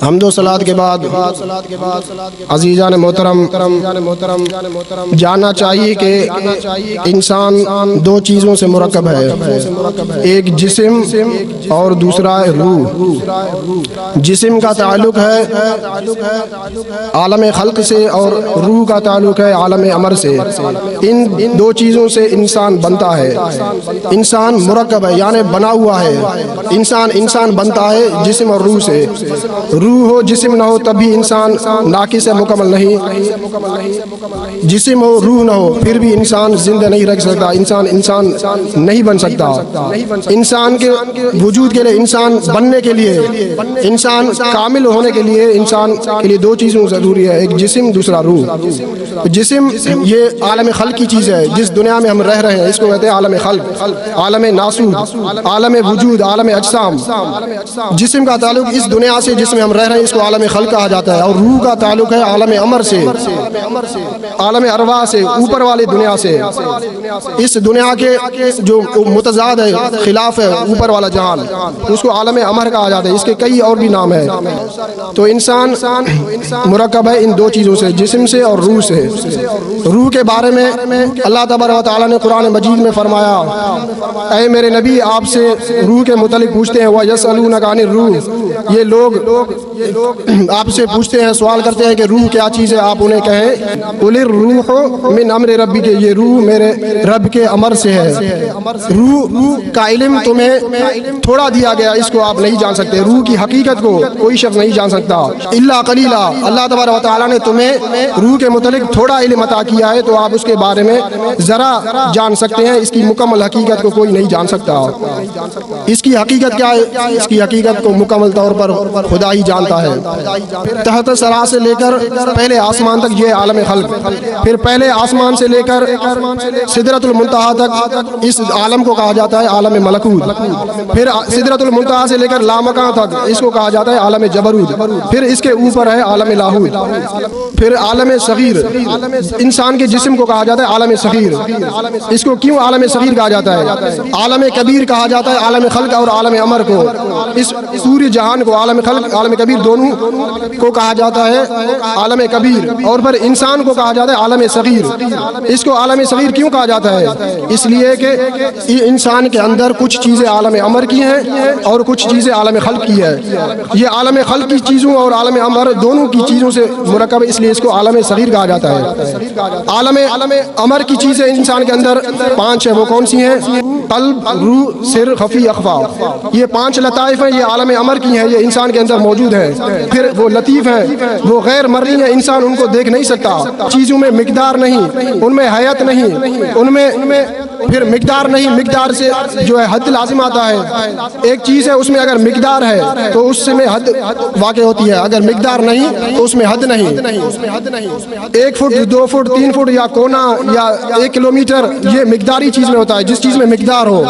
حمد و صلات کے بعد عزیزان محترم جاننا چاہیے کہ انسان دو چیزوں سے مرکب ہے، ایک جسم اور دوسرا روح۔ جسم کا تعلق ہے عالم خلق سے اور روح کا تعلق ہے عالم امر سے۔ ان دو چیزوں سے انسان بنتا ہے۔ انسان مرکب ہے یعنی بنا ہوا ہے۔ انسان بنتا ہے جسم اور روح سے۔ روح ہو جسم نہ ہو تب بھی انسان ناقص ہے، مکمل نہیں۔ جسم ہو روح نہ ہو پھر بھی انسان زندہ نہیں رہ سکتا، انسان نہیں بن سکتا۔ انسان کے وجود کے لیے، انسان بننے کے لیے، انسان کامل ہونے کے لیے انسان کے لیے دو چیزوں ضروری ہے، ایک جسم دوسرا روح۔ جسم یہ عالم خلق کی چیز ہے، جس دنیا میں ہم رہ رہے ہیں اس کو کہتے ہیں عالم خلق، عالم ناسوت، عالم وجود، عالم اجسام۔ جسم کا تعلق اس دنیا سے جس میں ہم رہ رہے ہیں اس کو عالم خلق کہا جاتا ہے، اور روح کا تعلق ہے عالم امر سے، عالم ارواح سے، اوپر والی دنیا سے۔ اس دنیا کے جو متضاد ہے، خلاف ہے اوپر والا جہان، اس کو عالم امر کہا جاتا ہے۔ اس کے کئی اور بھی نام ہے۔ تو انسان مرکب ہے ان دو چیزوں سے، جسم سے اور روح سے۔ روح کے بارے میں اللہ تبارک و تعالیٰ نے قرآن مجید میں فرمایا، اے میرے نبی آپ سے روح کے متعلق پوچھتے ہیں، وَيَسْأَلُونَكَ عَنِ الرُّوحِ، یہ لوگ آپ سے پوچھتے ہیں، سوال کرتے ہیں کہ روح کیا چیز ہے، آپ انہیں کہیں قُلِ الرُّوحُ مِنْ أَمْرِ رَبِّكَ، یہ روح میرے رب کے امر سے ہے۔ روح کا علم تمہیں تھوڑا دیا گیا، اس کو آپ نہیں جان سکتے۔ روح کی حقیقت کو کوئی شخص نہیں جان سکتا الا قلیلا۔ اللہ تبارک و تعالیٰ نے تمہیں روح کے متعلق تھوڑا علم عطا کیا ہے، تو آپ اس کے بارے میں ذرا جان سکتے ہیں، اس کی مکمل حقیقت کو کوئی نہیں جان سکتا۔ اس کی حقیقت کیا ہے؟ اس کی حقیقت کو مکمل طور پر خدا ہی جانتا ہے۔ تحت ثری سے لے کر پہلے آسمان تک یہ عالم خلق، پھر پہلے آسمان سے لے کر سدرۃ المنتہا تک اس عالم کو کہا جاتا ہے عالم ملکوت، پھر سدرۃ المنتہا سے لے کر لامکان تک اس کو کہا جاتا ہے عالم جبروت، پھر اس کے اوپر ہے عالم لاہوت، پھر عالم صغیر، انسان کے جسم کو کہا جاتا ہے عالم صغیر۔ اس کو کیوں عالم صغیر کہا جاتا ہے؟ عالم کبیر کہا جاتا ہے عالم خلق اور عالم امر کو۔ اس پوری جہان کو عالم خلق عالم کبیر دونوں کو کہا جاتا ہے عالم کبیر، اور پھر انسان کو کہا جاتا ہے عالم صغیر۔ اس کو عالم صغیر کیوں کہا جاتا ہے؟ اس لیے کہ انسان کے اندر کچھ چیزیں عالم امر کی ہیں اور کچھ چیزیں عالم خلق کی ہے۔ یہ عالم خلق کی چیزوں اور عالم امر دونوں کی چیزوں سے مرکب ہے، اس لیے اس کو عالم صغیر کہا جاتا ہے۔ عالم امر کی چیزیں انسان کے اندر 5 ہیں، وہ کون سی ہیں؟ قلب، روح، سر، خفی، اخفا۔ یہ 5 لطائف ہیں، یہ عالم امر کی ہیں، یہ انسان کے اندر موجود ہیں۔ پھر وہ لطیف ہیں، وہ غیر مرئی ہیں، انسان ان کو دیکھ نہیں سکتا، چیزوں میں مقدار نہیں، ان میں حیت نہیں، ان میں پھر مقدار نہیں، مقدار سے جو ہے حد لازم آتا ہے۔ ایک چیز ہے اس میں اگر مقدار ہے تو اس میں حد واقع ہوتی ہے، اگر مقدار نہیں تو اس میں حد نہیں۔ 1 فٹ، 2 فٹ، 3 فٹ یا کونا یا 1 کلومیٹر، یہ مقداری چیز میں ہوتا ہے، جس چیز میں مقدار ہو۔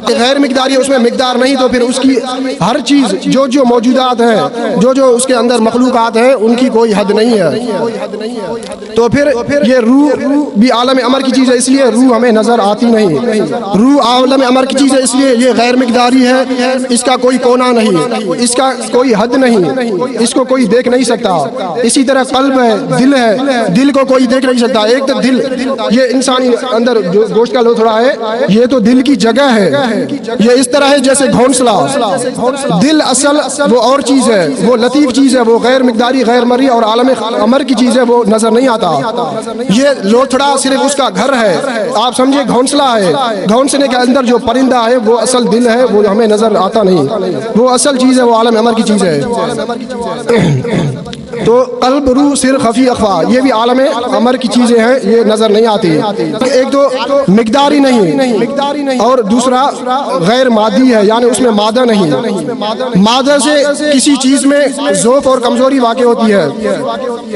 غیر مقداری ہے، اس میں مقدار نہیں، تو پھر اس کی ہر چیز جو موجودات ہیں، جو اس کے اندر مخلوقات ہیں، ان کی کوئی حد نہیں ہے۔ تو پھر یہ روح بھی عالم امر کی چیز ہے، اس لیے روح ہمیں نظر آتی نہیں۔ روح عالم امر کی چیز ہے، اس لیے یہ غیر مقداری ہے، اس کا کوئی کونا نہیں، اس کا کوئی حد نہیں، اس کو کوئی دیکھ نہیں سکتا۔ اسی طرح قلب ہے، دل ہے، دل کو کوئی دیکھ نہیں سکتا۔ ایک تو دل، یہ انسانی اندر جو گوشت کا لوتھڑا ہے، یہ تو دل کی جگہ ہے، یہ اس طرح ہے جیسے گھونسلہ۔ دل اصل وہ اور چیز ہے، وہ لطیف چیز ہے، وہ غیر مقداری، غیر مرئی اور عالم امر کی چیز ہے، وہ نظر نہیں آتا۔ یہ لوتھڑا صرف اس کا گھر ہے، آپ سمجھے گھونسلہ ہے، گھونسلے کے اندر جو پرندہ ہے وہ اصل دل ہے، وہ ہمیں نظر آتا نہیں، وہ اصل چیز ہے، وہ عالم امر کی چیز ہے۔ تو قلب، روح، سر، خفی، اخفا، یہ بھی عالم امر کی چیزیں ہیں، یہ نظر نہیں آتی۔ ایک تو مقداری نہیں اور دوسرا غیر مادی ہے، یعنی اس میں مادہ نہیں۔ مادہ سے کسی چیز میں ضعف اور کمزوری واقع ہوتی ہے۔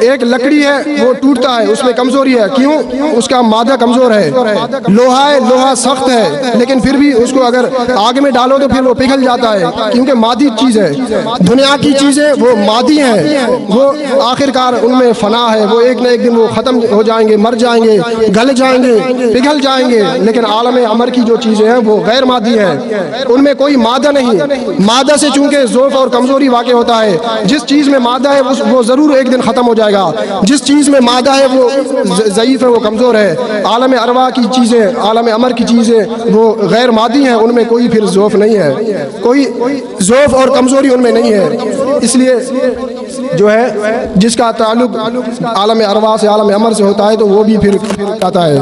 ایک لکڑی ہے، وہ ٹوٹتا ہے، اس میں کمزوری ہے، کیوں؟ اس کا مادہ کمزور ہے۔ لوہا ہے، لوہا سخت ہے، لیکن پھر بھی اس کو اگر آگ میں ڈالو تو پھر وہ پگھل جاتا ہے، کیونکہ مادی چیز ہے۔ دنیا کی چیزیں وہ مادی ہیں، وہ آخر کار ان میں فنا ہے، وہ ایک نہ ایک دن وہ ختم ہو جائیں گے، مر جائیں گے، گل جائیں گے، پگھل جائیں گے. لیکن عالم امر کی جو چیزیں ہیں وہ غیر مادی ہیں، ان میں کوئی مادہ نہیں. مادہ سے چونکہ ضعف اور کمزوری واقع ہوتا ہے، جس چیز میں مادہ ہے وہ ضرور ایک دن ختم ہو جائے گا. جس چیز میں مادہ ہے وہ ضعیف ہے، وہ کمزور ہے. عالم ارواح کی چیزیں، عالم امر کی چیزیں وہ غیر مادی ہیں، ان میں کوئی پھر ضعف نہیں ہے، کوئی ضعف اور کمزوری ان میں نہیں ہے. اس لیے جو ہے جس کا تعلق عالم ارواح سے، عالم امر سے ہوتا ہے تو وہ بھی پھر آتا ہے.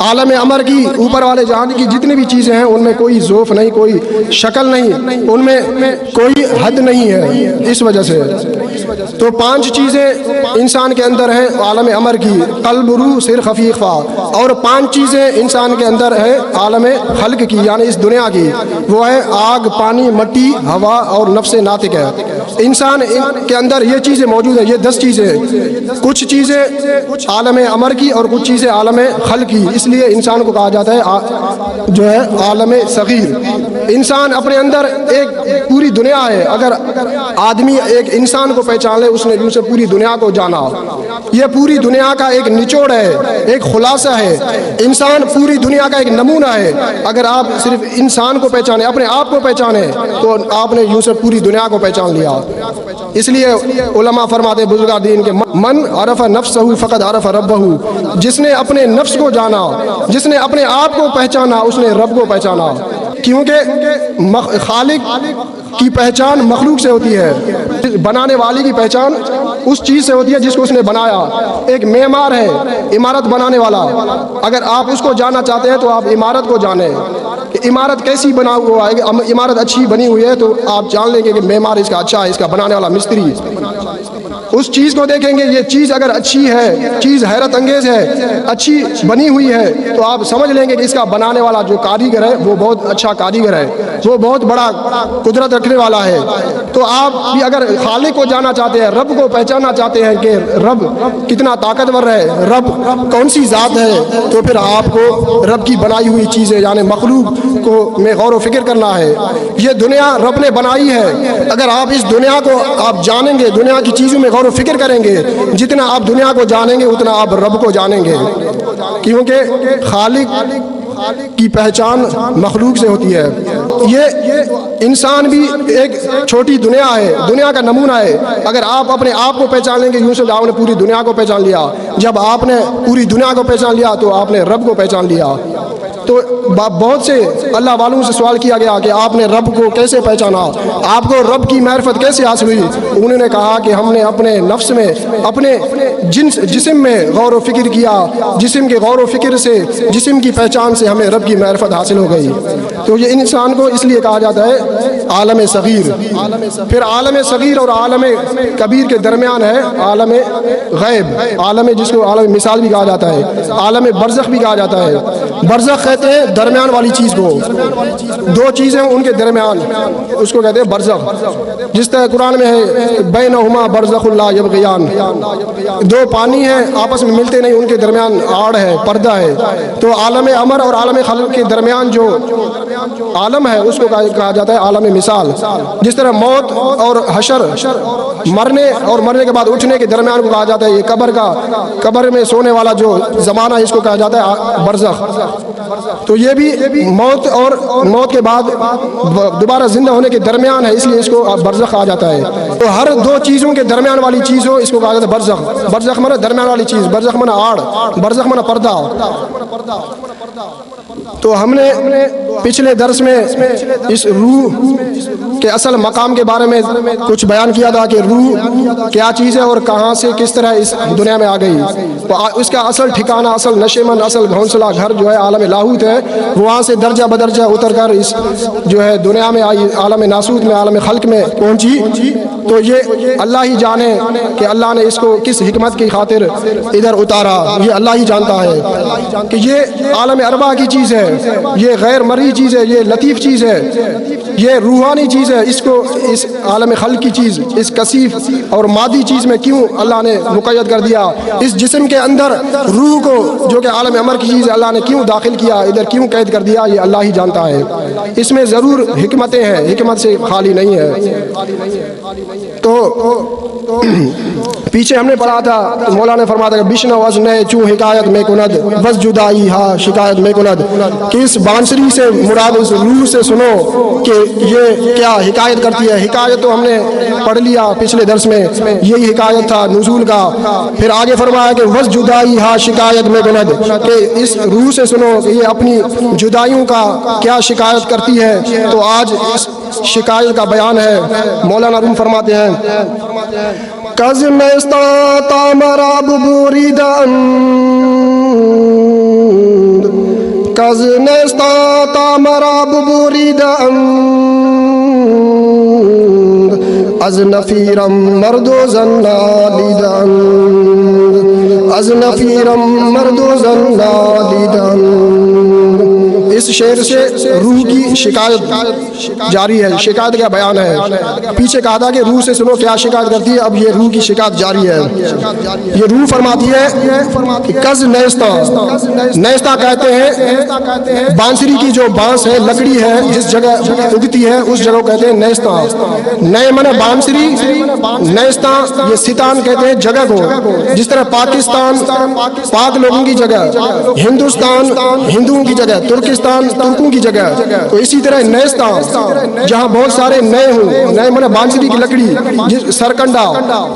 عالم امر کی اوپر والے جہان کی جتنی بھی چیزیں ہیں ان میں کوئی ضعف نہیں، کوئی شکل نہیں، ان میں کوئی حد نہیں ہے. اس وجہ سے تو 5 چیزیں انسان کے اندر ہیں عالم امر کی: قلب، روح، سر، خفی، اخفا. اور 5 چیزیں انسان کے اندر ہے عالم خلق کی، یعنی اس دنیا کی. وہ ہے آگ، پانی، مٹی، ہوا اور نفس ناطق ہے. انسان کے اندر یہ چیزیں موجود ہیں، یہ 10 چیزیں. کچھ چیزیں عالم امر کی اور کچھ چیزیں عالم خلق کی. اس لیے انسان کو کہا جاتا ہے جو ہے عالم صغیر. انسان اپنے اندر ایک پوری دنیا ہے. اگر آدمی ایک انسان کو پہچان لے، اس نے یوں سے پوری دنیا کو جانا. یہ پوری دنیا کا ایک نچوڑ ہے، ایک خلاصہ ہے. انسان پوری دنیا کا ایک نمونہ ہے. اگر آپ صرف انسان کو پہچانے، اپنے آپ کو پہچانے، تو آپ نے یوں سے پوری دنیا کو پہچان لیا. اس لیے علماء فرماتے بزرگان دین کے من عرف نفسہ فقد عرف ربہ. جس نے اپنے نفس کو جانا، جس نے اپنے آپ کو پہچانا، اس نے رب کو پہچانا. کیونکہ خالق کی پہچان مخلوق سے ہوتی ہے، بنانے والی کی پہچان اس چیز سے ہوتی ہے جس کو اس نے بنایا. ایک معمار ہے، عمارت بنانے والا. اگر آپ اس کو جاننا چاہتے ہیں تو آپ عمارت کو جانیں کہ عمارت کیسی بنا ہوا ہے. عمارت اچھی بنی ہوئی ہے تو آپ جان لیں گے کہ معمار اس کا اچھا ہے، اس کا بنانے والا مستری. اس چیز کو دیکھیں گے، یہ چیز اگر اچھی ہے، چیز حیرت انگیز ہے، اچھی بنی ہوئی ہے، تو آپ سمجھ لیں گے کہ اس کا بنانے والا جو کاریگر ہے وہ بہت اچھا کاریگر ہے، وہ بہت بڑا قدرت رکھنے والا ہے. تو آپ بھی اگر خالق کو جاننا چاہتے ہیں، رب کو پہچاننا چاہتے ہیں کہ رب کتنا طاقتور ہے، رب کون سی ذات ہے، تو پھر آپ کو رب کی بنائی ہوئی چیزیں یعنی مخلوق کو میں غور و فکر کرنا ہے. یہ دنیا رب نے بنائی ہے. اگر آپ اس دنیا کو آپ جانیں گے، دنیا کی چیزوں میں غور و فکر کریں گے، جتنا آپ دنیا کو جانیں گے اتنا آپ رب کو جانیں گے. کیونکہ خالق کی پہچان مخلوق سے ہوتی ہے. یہ انسان بھی ایک چھوٹی دنیا ہے، دنیا کا نمونہ ہے. اگر آپ اپنے آپ کو پہچان لیں گے، یوں سے آپ نے پوری دنیا کو پہچان لیا. جب آپ نے پوری دنیا کو پہچان لیا تو آپ نے رب کو پہچان لیا. تو بہت سے اللہ والوں سے سوال کیا گیا کہ آپ نے رب کو کیسے پہچانا، آپ کو رب کی معرفت کیسے حاصل ہوئی. انہوں نے کہا کہ ہم نے اپنے نفس میں، اپنے جسم میں غور و فکر کیا. جسم کے غور و فکر سے، جسم کی پہچان سے ہمیں رب کی معرفت حاصل ہو گئی. تو یہ انسان کو اس لیے کہا جاتا ہے عالم صغیر. پھر عالم صغیر اور عالم کبیر کے درمیان ہے عالم غیب، عالم جس کو عالم مثال بھی کہا جاتا ہے، عالم برزخ بھی کہا جاتا ہے. برزخ کہتے ہیں درمیان والی چیز کو. 2 چیزیں ان کے درمیان، اس کو کہتے ہیں برزخ. جس طرح قرآن میں ہے بینہما برزخ لا یبغیان. 2 پانی ہیں، آپس میں ملتے نہیں، ان کے درمیان آڑ ہے، پردہ ہے. تو عالم امر اور عالم خلق کے درمیان جو عالم ہے اس کو کہا جاتا ہے عالم مثال. جس طرح موت اور حشر، مرنے اور مرنے کے بعد اٹھنے کے درمیان کو کہا جاتا ہے یہ قبر میں سونے والا جو زمانہ ہے، اس کو کہا جاتا ہے برزخ. تو یہ بھی موت اور موت کے بعد دوبارہ زندہ ہونے کے درمیان ہے، اس لیے اس کو برزخ کہا جاتا ہے. تو ہر 2 چیزوں کے درمیان والی چیز ہو، اس کو کہا جاتا ہے برزخ. برزخ مانا درمیان والی چیز، برزخ مانا آڑ، برزخ مانا پردہ. تو ہم نے پچھلے درس میں اس روح کے اصل مقام کے بارے میں کچھ بیان کیا تھا کہ روح کیا چیز ہے اور کہاں سے کس طرح اس دنیا میں آ گئی. تو اس کا اصل ٹھکانہ، اصل نشیمن، اصل گھونسلہ گھر جو ہے عالم لاہوت ہے. وہاں سے درجہ بدرجہ اتر کر اس جو ہے دنیا میں آئی، عالم ناسوت میں، عالم خلق میں پہنچی. تو یہ اللہ ہی جانے کہ اللہ نے اس کو کس حکمت کی خاطر ادھر اتارا، یہ اللہ ہی جانتا ہے. کہ یہ عالم ارواح کی چیز ہے، یہ غیر مرئی چیز ہے، یہ لطیف چیز ہے، یہ روحانی چیز ہے. اس کو اس عالم خلق کی چیز، اس کثیف اور مادی چیز میں کیوں اللہ نے مقید کر دیا؟ اس جسم کے اندر روح کو جو کہ عالم امر کی چیز ہے اللہ نے کیوں داخل کیا، ادھر کیوں قید کر دیا، یہ اللہ ہی جانتا ہے. اس میں ضرور حکمتیں ہیں، حکمت سے خالی نہیں ہے. تو پیچھے ہم نے پڑھا تھا تو مولا نے فرمایا کہ بشنو از نئے چوں حکایت میں کند بس جدائی ہا شکایت میں کند، کہ اس بانسری سے مراد اس روح سے سنو کہ یہ کیا حکایت کرتی ہے۔ حکایت تو ہم نے پڑھ لیا پچھلے درس میں، یہی حکایت تھا نزول کا۔ پھر آگے فرمایا کہ بس جدائی ہا شکایت میں کند، کہ اس روح سے سنو کہ یہ اپنی جدائیوں کا کیا شکایت کرتی ہے۔ تو آج اس شکایت کا بیان ہے۔ مولانا روم فرماتے ہیں کز نیستا تامراب بوریدن، کز نیستا تامراب بوریدن، از نفیرم مرد و زن نالیدن، از نفیرم مرد و زن نالیدن۔ اس شعر سے روح کی شکایت جاری ہے، شکایت کا بیان ہے۔ پیچھے کہا تھا کہ روح سے سنو کیا شکایت کرتی ہے، اب یہ روح کی شکایت جاری ہے۔ یہ روح فرماتی ہے کز نیستا، نیستا کہتے ہیں بانسری کی جو بانس ہے، لکڑی ہے، جس جگہ اگتی ہے اس جگہ کہتے ہیں نیستا۔ نئے من بانسری، نیستا یہ ستان کہتے ہیں جگہ کو، جس طرح پاکستان پاک لوگوں کی جگہ، ہندوستان ہندوؤں کی جگہ، ترکستان ترکوں کی جگہ، تو اسی طرح نیستا جہاں بہت سارے نئے ہوں، نئے من بانسری کی لکڑی، سرکنڈا،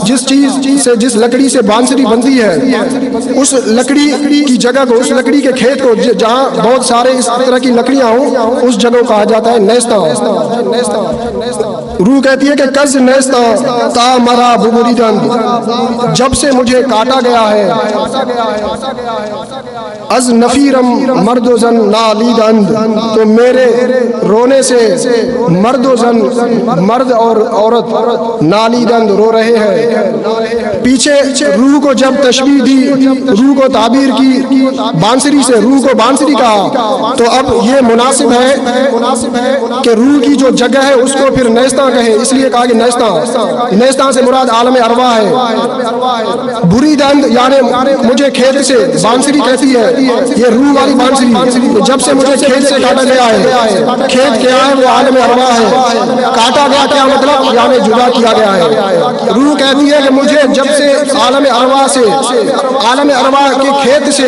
جس چیز سے جس لکڑی سے بانسری بنتی ہے، اس لکڑی کی جگہ کو، اس لکڑی کے کھیت کو جہاں بہت سارے اس طرح کی لکڑیاں ہوں، اس جگہ کو کہا جاتا ہے نیستا۔ روح کہتی ہے کہ کز نیستا تا مرا ببریدن، جب سے مجھے کاٹا گیا ہے، از نفیرم مرد و زن نالیدن، تو میرے رونے سے مرد و زن، مرد اور عورت، نالیدن رو رہے ہیں۔ پیچھے روح کو جب تشبیہ دی، روح کو تعبیر کی بانسری سے، روح کو بانسری کہا، تو اب یہ مناسب ہے کہ روح کی جو جگہ ہے اس کو پھر نیستا کہے، اس لیے کہا کہ نیستا، نیستا سے مراد عالم ارواح ہے۔ بریدن یعنی مجھے کھیت سے، بانسری کہتی ہے یہ روح والی بانسری، جب سے مجھے کھیت سے کاٹا گیا ہے، کھیت کیا ہے وہ عالم ارواح ہے، کاٹا گیا کیا مطلب یعنی جدا کیا گیا ہے۔ روح کہتی ہے کہ مجھے جب سے عالم ارواح سے، عالم ارواح کے کھیت سے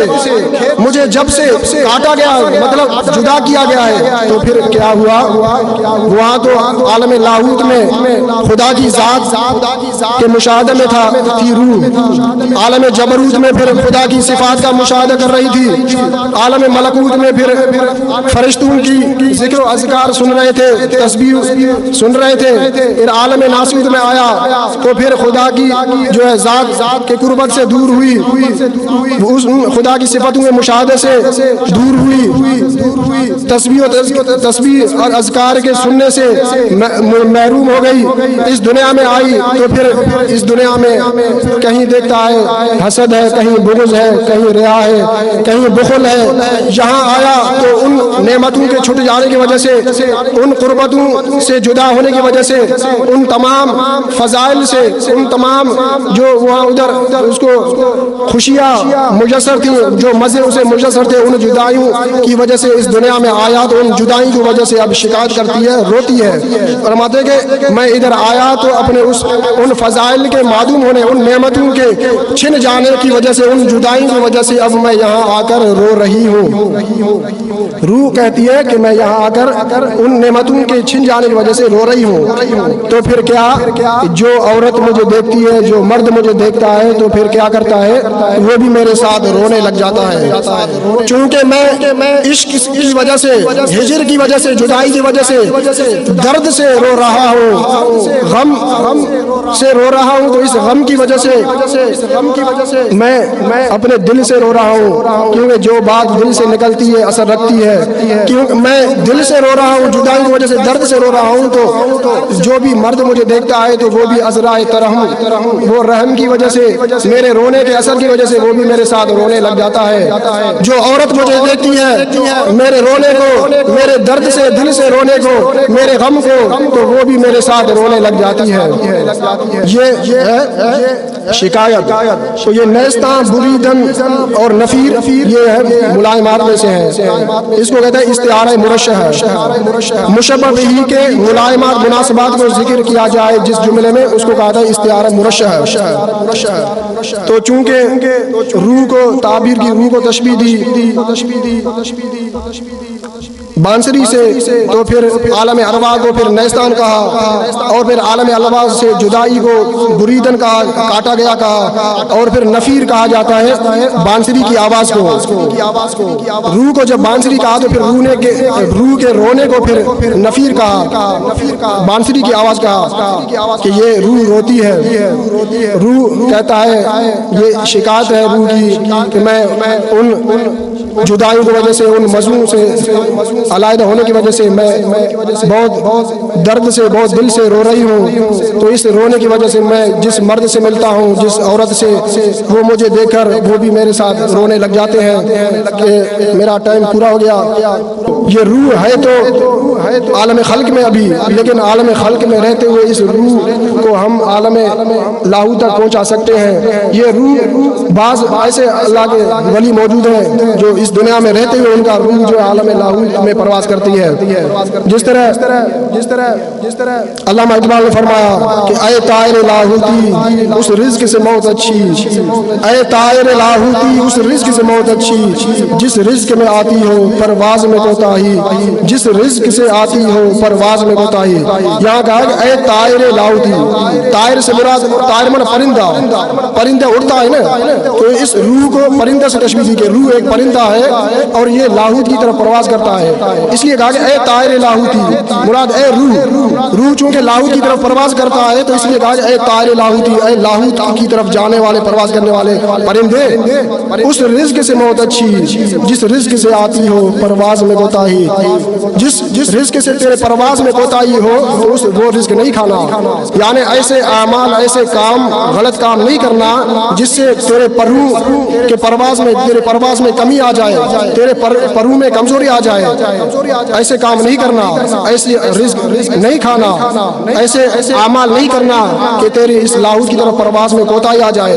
مجھے جب سے کاٹا گیا مطلب جدا کیا گیا ہے، تو پھر کیا ہوا، وہاں تو عالم لاہوت میں خدا کی ذات کے مشاہدے میں تھی روح، عالم جبروت میں پھر خدا کی صفات کا مشاہدہ کر رہی تھی، عالم ملکوت میں پھر فرشتوں کی ذکر و اذکار سن رہے تھے، تسبیح سن رہے تھے۔ پھر عالم ناسوت میں آیا تو پھر خدا کی جو ہے ذات کے قربت سے دور ہوئی، خدا کی صفاتوں کے مشاہدے سے دور ہوئی، تسبیح اور اذکار کے سننے سے محروم ہو گئی۔ اس دنیا میں آئی تو پھر اس دنیا میں کہیں دیکھتا ہے حسد ہے، کہیں بغض ہے، کہیں ریا ہے، کہیں بخل ہے۔ یہاں آیا تو ان نعمتوں کے چھٹ جانے کی وجہ سے، ان قربتوں سے جدا ہونے کی وجہ سے، ان تمام فضائل سے، ان تمام جو وہاں ادھر اس کو خوشیاں میسر تھیں، جو مزے اسے میسر تھے، ان جدائیوں کی وجہ سے اس دنیا میں آیا تو ان جدائیوں کی وجہ سے اب شکایت کرتی ہے، روتی ہے، فرماتے کہ میں ادھر آیا تو اپنے ان فضائل کے معدوم ہونے، ان نعمتوں کے چھن جانے کی وجہ سے، ان جدائیوں کی وجہ سے اب میں یہاں آ کر رو رہی ہوں۔ روح کہتی ہے کہ میں یہاں آ کر ان نعمتوں کے چھن جانے کی وجہ سے رو رہی ہوں۔ تو پھر کیا، جو عورت مجھے دیکھتی ہے، جو مرد مجھے دیکھتا ہے تو پھر کیا کرتا ہے، وہ بھی میرے ساتھ رونے لگ جاتا ہے، چونکہ میں عشق کی وجہ سے، ہجر کی وجہ سے، جدائی کی وجہ سے درد سے رو رہا ہوں، غم سے رو رہا ہوں، تو اس غم کی وجہ سے میں اپنے دل سے رو رہا ہوں، کیونکہ جو بات دل سے نکلتی ہے اثر رکھتی ہے، کیونکہ میں دل سے رو رہا ہوں، جدائی کی وجہ سے درد سے رو رہا ہوں، تو جو بھی مرد مجھے دیکھتا ہے تو وہ بھی عذرائے ترحم، وہ رحم کی وجہ سے، میرے رونے کے اثر کی وجہ سے وہ بھی میرے ساتھ رونے لگ جاتا ہے۔ جو عورت مجھے دیکھتی ہے میرے رونے کو، میرے درد سے، دل سے رونے کو، میرے غم کو، تو وہ بھی میرے ساتھ رونے لگ جاتی ہے. یہ ہے شکایت. تو یہ نیستاں بریدن اور نفیر یہ ہے ملائمات میں سے ہے. اس کو کہتے ہیں استعارہ مرشح. مشبہ بہ کے ملائمات مناسبات کو ذکر کیا جائے جس جملے میں اس کو کہا تھا استعارہ مرشح. تو چونکہ روح کو تعبیر کی روح کو تشبیہ دی بانسری سے تو پھر عالم ارواح کو پھر نیستان کہا اور پھر عالم ارواح سے جدائی کو بریدن کہا کاٹا گیا کہا اور پھر نفیر کہا جاتا ہے بانسری کی آواز کو. روح کو جب بانسری کہا تو پھر روح کے رونے کو پھر نفیر کہا بانسری کی آواز کہا کہ یہ روح روتی ہے. روح کہتا ہے یہ شکایت ہے روح کی کہ میں ان جدائیوں کی وجہ سے ان مزوں سے علیحدہ ہونے کی وجہ سے میں بہت درد سے بہت دل سے رو رہی ہوں. تو اس رونے کی وجہ سے میں جس مرد سے ملتا ہوں جس عورت سے وہ مجھے دیکھ کر وہ بھی میرے ساتھ رونے لگ جاتے ہیں کہ میرا ٹائم پورا ہو گیا. یہ روح ہے تو عالم خلق میں ابھی لیکن عالم خلق میں رہتے ہوئے اس روح کو ہم عالم لاہو تک پہنچا سکتے ہیں. یہ روح بعض ایسے اللہ کے ولی موجود ہیں جو اس دنیا میں رہتے ہوئے ان کا روح جو عالم لاہو میں پرواز کرتی ہے. جس طرح علامہ اقبال نے فرمایا کہ اے طائر لاہوتی اس رزق سے موت اچھی. اے طائر لاہوتی اس رزق سے موت اچھی جس رزق میں آتی ہو پرواز میں کوتاہی. جس رزق سے آتی ہو پرواز میں کوتاہی. یہاں کہا کہ اے طائر لاہوتی. طائر سے مراد طائر من پرندہ اڑتا ہے نا. تو اس روح کو پرندہ سے تشبیہ دی کہ روح ایک پرندہ ہے اور یہ لاہوت کی طرف پرواز کرتا ہے. اس لیے کہا کہ اے طائر لاہوتی مراد اے روح چونکہ لاہوت کی طرف پرواز کرتا ہے تو اس لیے کہا کہ اے طائر لاہوتی اے لاہوت کی طرف جانے والے پرواز کرنے والے پرندے اس رزق سے موت اچھی جس رزق سے آتی ہو پرواز میں کوتاہی. جس رزق سے تیرے پرواز میں کوتاہی ہو وہ رزق نہیں کھانا. یعنی ایسے اعمال ایسے کام غلط کام نہیں کرنا جس سے تیرے پرواز میں کمی آ جائے تیرے پرو میں کمزوری آ جائے. ایسے کام نہیں کرنا ایسے رزق نہیں کھانا ایسے اعمال نہیں کرنا کہ تیری اس لاہوت کی طرف پرواز میں کوتاہی آ جائے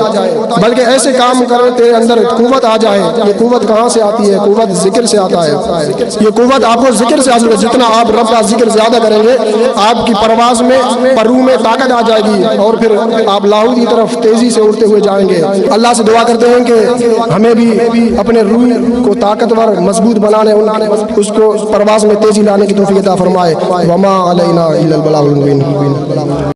بلکہ ایسے کام کر تیرے اندر قوت آ جائے. یہ قوت کہاں سے آتی ہے؟ قوت ذکر سے آتا ہے. یہ قوت آپ کو ذکر سے حاصل ہے. جتنا آپ رب کا ذکر زیادہ کریں گے آپ کی پرواز میں پرو میں طاقت آ جائے گی اور پھر آپ لاہوت کی طرف تیزی سے اڑتے ہوئے جائیں گے. اللہ سے دعا کرتے ہیں کہ ہمیں بھی اپنے روح کو طاقتور مضبوط بنانے اس کو پرواز میں تیزی لانے کی توفیق عطا فرمائے. وما علینا الا البلاغ المبین.